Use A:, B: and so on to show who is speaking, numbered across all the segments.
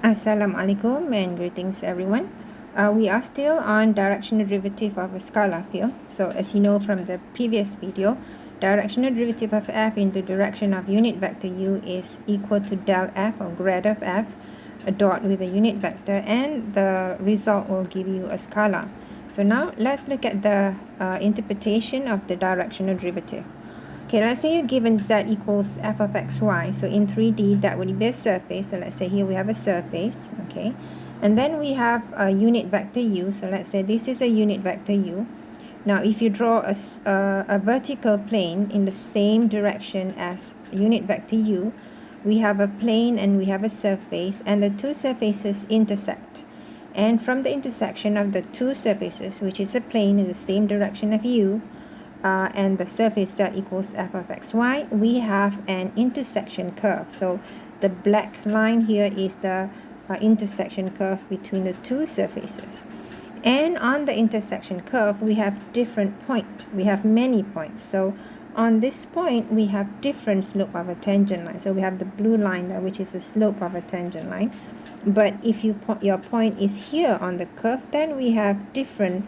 A: Assalamualaikum and greetings everyone. We are still on directional derivative of a scalar field. So as you know from the previous video, directional derivative of f in the direction of unit vector u is equal to del f or grad of f, a dot with a unit vector, and the result will give you a scalar. So now let's look at the interpretation of the directional derivative. Okay, let's say you're given z equals f of xy. So in 3D, that would be a surface. So let's say here we have a surface, okay? And then we have a unit vector u. So let's say this is a unit vector u. Now, if you draw a vertical plane in the same direction as unit vector u, we have a plane and we have a surface, and the two surfaces intersect. And from the intersection of the two surfaces, which is a plane in the same direction of u, and the surface z equals f of xy, we have an intersection curve. So the black line here is the intersection curve between the two surfaces. And on the intersection curve, we have different points. We have many points. So on this point, we have different slope of a tangent line. So we have the blue line there, which is the slope of a tangent line. But if your point is here on the curve, then we have different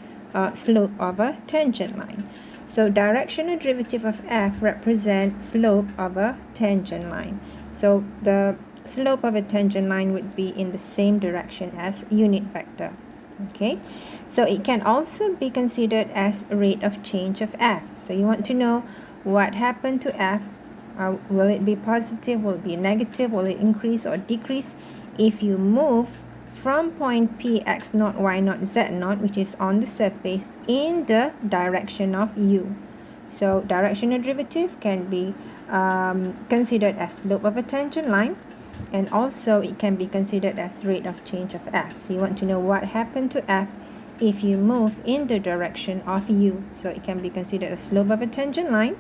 A: slope of a tangent line. So directional derivative of f represents slope of a tangent line. So the slope of a tangent line would be in the same direction as unit vector. Okay, so it can also be considered as rate of change of f. So you want to know what happened to f. Will it be positive? Will it be negative? Will it increase or decrease if you move from point P x naught y naught z naught, which is on the surface, in the direction of u? So directional derivative can be considered as slope of a tangent line, and also it can be considered as rate of change of f. So you want to know what happened to f if you move in the direction of u. So it can be considered as slope of a tangent line,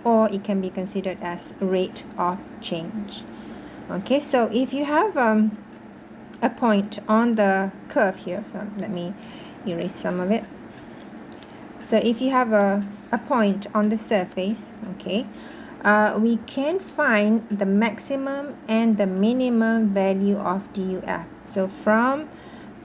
A: or it can be considered as rate of change. Okay, so if you have a point on the curve here, so let me erase some of it. So if you have a point on the surface, okay, we can find the maximum and the minimum value of duf. So from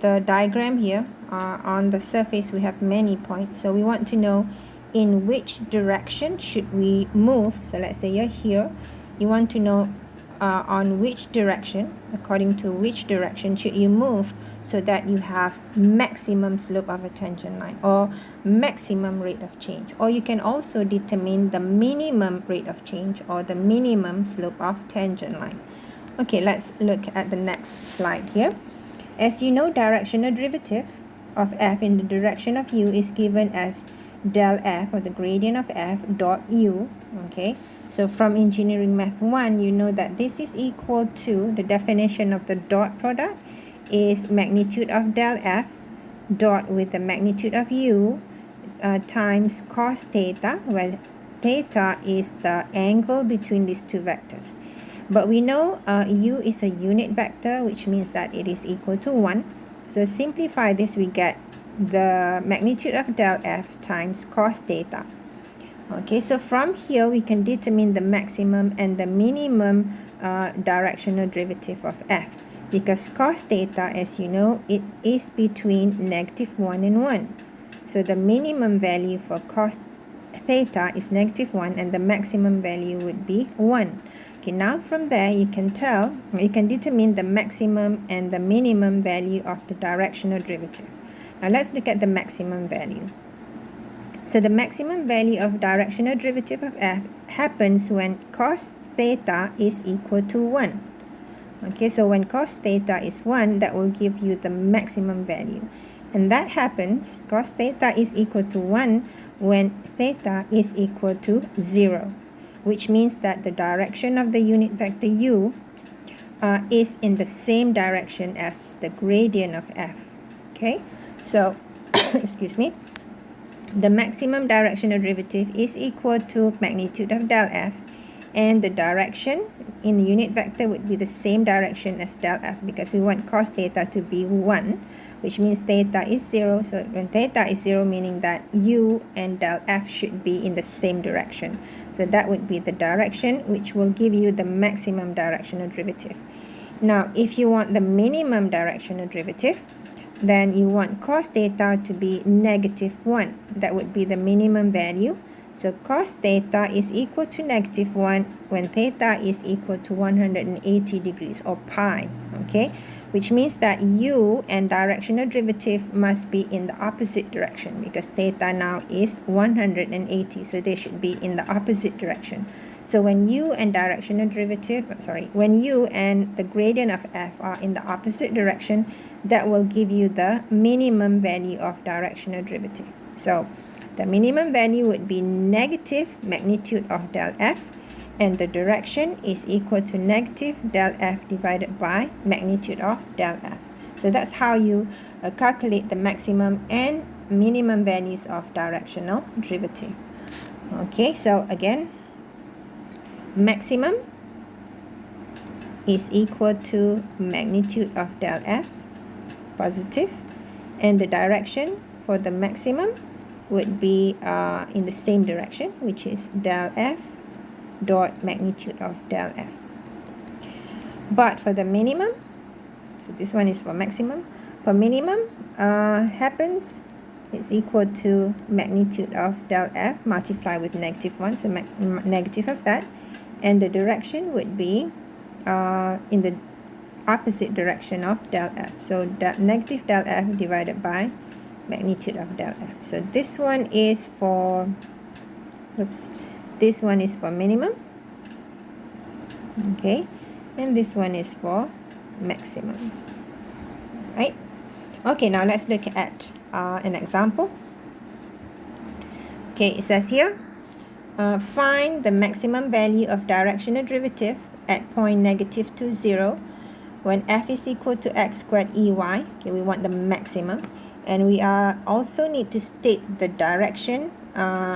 A: the diagram here, on the surface we have many points. So we want to know in which direction should we move. So let's say you're here. You want to know on which direction, according to which direction should you move so that you have maximum slope of a tangent line or maximum rate of change. Or you can also determine the minimum rate of change or the minimum slope of tangent line. Okay, let's look at the next slide here. As you know, directional derivative of f in the direction of u is given as del f, or the gradient of f, dot u. Okay, so from engineering math 1, you know that this is equal to, the definition of the dot product is magnitude of del f dot with the magnitude of u times cos theta, where theta is the angle between these two vectors. But we know u is a unit vector, which means that it is equal to 1. So simplify this, we get the magnitude of del f times cos theta. Okay, so from here we can determine the maximum and the minimum directional derivative of f, because cos theta, as you know, it is between -1 and 1. So the minimum value for cos theta is -1 and the maximum value would be 1. Okay, now from there you can determine the maximum and the minimum value of the directional derivative. Now let's look at the maximum value. So the maximum value of directional derivative of f happens when cos theta is equal to 1. Okay, so when cos theta is 1, that will give you the maximum value. And that happens, cos theta is equal to 1 when theta is equal to 0, which means that the direction of the unit vector u is in the same direction as the gradient of f. Okay, so excuse me, the maximum directional derivative is equal to magnitude of del f, and the direction in the unit vector would be the same direction as del f, because we want cos theta to be 1, which means theta is 0. So when theta is 0, meaning that u and del f should be in the same direction. So that would be the direction which will give you the maximum directional derivative. Now, if you want the minimum directional derivative, then you want cos theta to be -1. That would be the minimum value. So cos theta is equal to -1 when theta is equal to 180 degrees or pi, okay? Which means that u and directional derivative must be in the opposite direction because theta now is 180, so they should be in the opposite direction. So when u and when u and the gradient of f are in the opposite direction, that will give you the minimum value of directional derivative. So the minimum value would be negative magnitude of del f, and the direction is equal to negative del f divided by magnitude of del f. So that's how you calculate the maximum and minimum values of directional derivative. Okay, so again, maximum is equal to magnitude of del f, positive, and the direction for the maximum would be in the same direction, which is del f dot magnitude of del f. But for the minimum, so this one is for maximum, for minimum happens it's equal to magnitude of del f multiplied with -1, so negative of that, and the direction would be in the opposite direction of del f, so negative del f divided by magnitude of del f. So this one is for this one is for minimum, okay, and this one is for maximum, right? Okay, now let's look at an example. Okay, it says here, find the maximum value of directional derivative at point -2, 0 when f is equal to x squared ey. Okay, we want the maximum, and we also need to state the direction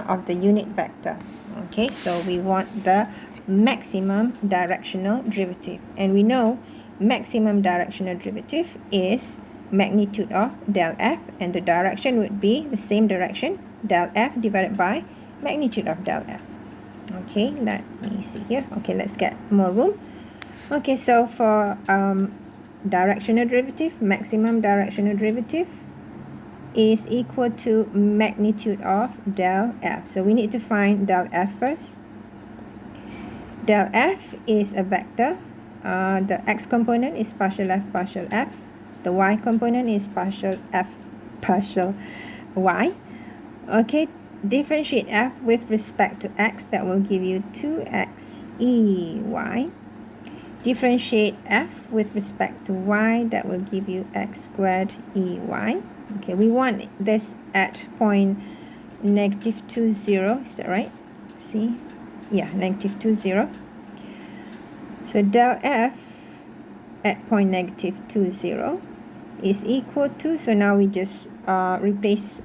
A: of the unit vector. Okay, so we want the maximum directional derivative, and we know maximum directional derivative is magnitude of del f, and the direction would be the same direction, del f divided by magnitude of del f. Okay, let me see here. Okay, let's get more room. Okay, so for directional derivative, maximum directional derivative is equal to magnitude of del f. So we need to find del f first. Del f is a vector. The x component is partial f partial f. The y component is partial f partial y. Okay, differentiate f with respect to x. That will give you 2x ey. Differentiate f with respect to y. That will give you x squared ey. Okay, we want this at point -2, 0. Is that right? See? Yeah, -2, 0. So del f at point -2, 0 is equal to, so now we just replace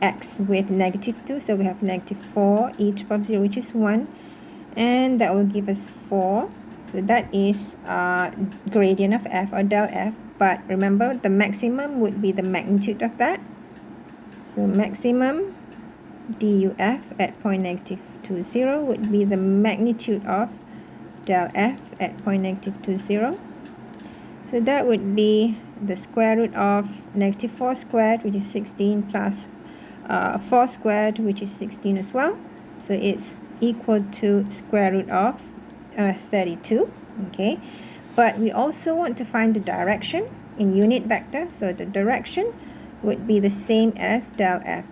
A: x with -2, so we have -4 e to the power of 0, which is 1, and that will give us 4. So that is gradient of f, or del f, but remember the maximum would be the magnitude of that. So maximum duf at point -2, 0 would be the magnitude of del f at point -2, 0. So that would be the square root of -4 squared, which is 16, plus 4 squared, which is 16 as well. So it's equal to square root of 32. Okay, but we also want to find the direction in unit vector. So the direction would be the same as del f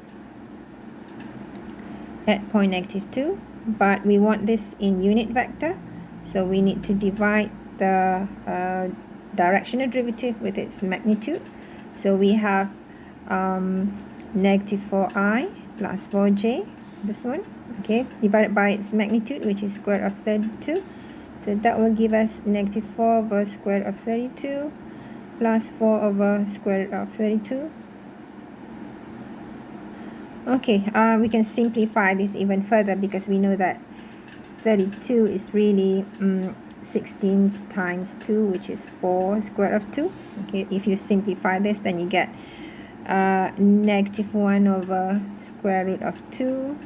A: at point -2, but we want this in unit vector, so we need to divide the directional derivative with its magnitude. So we have -4i plus 4j, this one, okay, divided by its magnitude, which is square root of 32. So that will give us -4 over square root of 32 plus 4 over square root of 32. Okay, we can simplify this even further because we know that 32 is really 16 times 2, which is 4 square root of 2. Okay, if you simplify this, then you get -1 over square root of 2,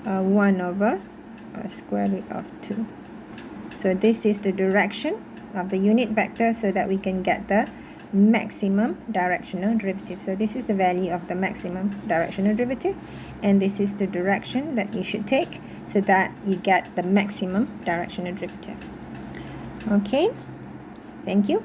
A: 1 over square root of 2. So this is the direction of the unit vector so that we can get the maximum directional derivative. So this is the value of the maximum directional derivative, and this is the direction that you should take so that you get the maximum directional derivative. Okay, thank you.